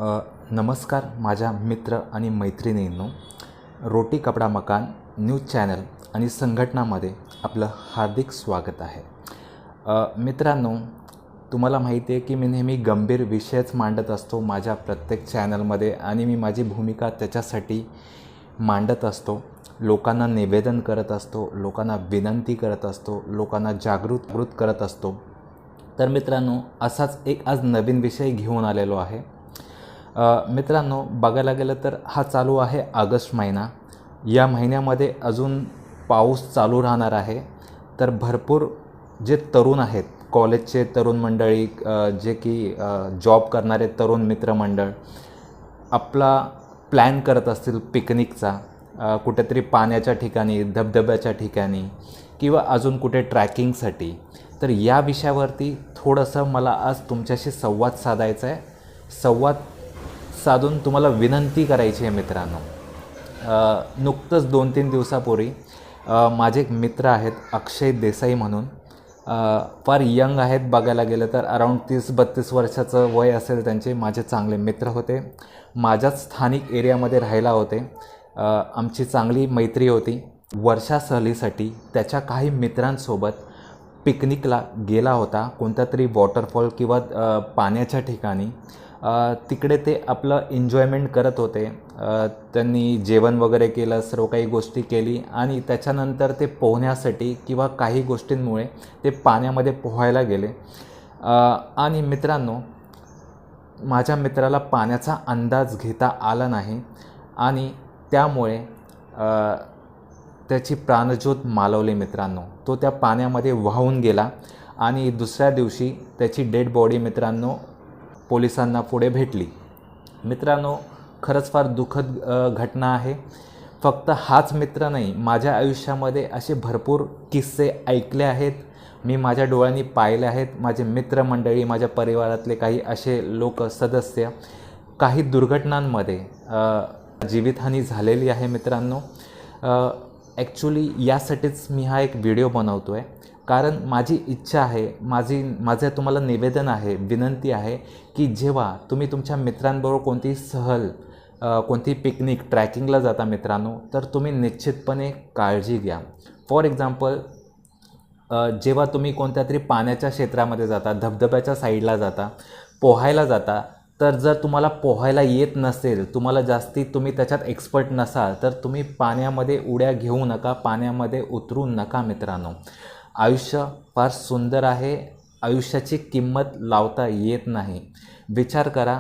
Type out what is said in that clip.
नमस्कार माझ्या मित्र आणि मैत्रिणींनो, रोटी कपडा मकान न्यूज चॅनल आणि संघटनामध्ये आपलं हार्दिक स्वागत आहे। मित्रांनो, तुम्हाला माहिती आहे की मी नेहमी गंभीर विषयच मांडत असतो माझ्या प्रत्येक चॅनलमध्ये आणि मी माझी भूमिका त्याच्यासाठी मांडत असतो। लोकांना निवेदन करत असतो, लोकांना विनंती करत असतो, लोकांना जागृत करत असतो। तर मित्रांनो, असाच एक आज नवीन विषय घेऊन आलेलो आहे। मित्रांनो, बघायला गेलं तर हा चालू आहे ऑगस्ट महिना। या महिन्यामध्ये अजून पाऊस चालू राहणार आहे। तर भरपूर जे तरुण आहेत, कॉलेजचे तरुण मंडळी, जे की जॉब करणारे तरुण मित्रमंडळ आपला प्लॅन करत असतील पिकनिकचा, कुठेतरी पाण्याच्या ठिकाणी, धबधब्याच्या ठिकाणी किंवा अजून कुठे ट्रॅकिंगसाठी। तर या विषयावरती थोडंसं मला आज तुमच्याशी संवाद साधायचा आहे। संवाद साधून तुम्हाला विनंती करायची आहे मित्रांनो। नुकतंच 2-3 दिवसापूर्वी माझे एक मित्र आहेत अक्षय देसाई म्हणून, फार यंग आहेत, बघायला गेलं तर अराऊंड 30-32 वर्षाचं वय असेल त्यांचे। माझे चांगले मित्र होते, माझ्याच स्थानिक एरियामध्ये राहायला होते। आमची चांगली मैत्री होती। वर्षा सहलीसाठी त्याच्या काही मित्रांसोबत पिकनिकला गेला होता, कोणत्या तरी वॉटरफॉल किंवा पाण्याच्या ठिकाणी। तिकडे ते आपलं एन्जॉयमेंट करत होते। त्यांनी जेवण वगैरे केलं, सर्व काही गोष्टी केली आणि त्याच्यानंतर ते पोहण्यासाठी किंवा काही गोष्टींमुळे ते पाण्यामध्ये पोहायला गेले। आणि मित्रांनो, माझ्या मित्राला पाण्याचा अंदाज घेता आला नाही आणि त्यामुळे त्याची प्राणज्योत मालवली मित्रांनो। तो त्या पाण्यामध्ये वाहून गेला आणि दुसऱ्या दिवशी त्याची डेड बॉडी मित्रांनो पोलिसांना पुढे भेटली। मित्रांनो, खरंच फार दुःखद घटना आहे। फक्त हाच मित्र नाही, माझ्या आयुष्यामध्ये असे भरपूर किस्से ऐकले आहेत, मी माझ्या डोळ्यांनी पाहिले आहेत। माझे मित्रमंडळी, माझ्या परिवारातले काही असे लोक सदस्य, काही दुर्घटनांमध्ये जीवितहानी झालेली आहे मित्रांनो। ॲक्च्युली यासाठीच मी हा एक व्हिडिओ बनवतो आहे, कारण माझी इच्छा आहे, माझं तुम्हाला निवेदन आहे, विनंती आहे की जेव्हा तुम्ही तुमच्या मित्रांबरोबर कोणती सहल, कोणती पिकनिक, ट्रॅकिंगला जाता मित्रांनो, तर तुम्ही निश्चितपणे काळजी घ्या। फॉर एक्झाम्पल, जेव्हा तुम्ही कोणत्या तरी पाण्याच्या क्षेत्रामध्ये जाता, धबधब्याच्या साईडला जाता, पोहायला जाता, तर जर तुम्हाला पोहायला येत नसेल, तुम्ही त्याच्यात एक्सपर्ट नसाल, तर तुम्ही पाण्यामध्ये उड्या घेऊ नका, पाण्यामध्ये उतरू नका मित्रांनो। आयुष्य फार सुंदर आहे, आयुष्याची किंमत लावता येत नाही। विचार करा,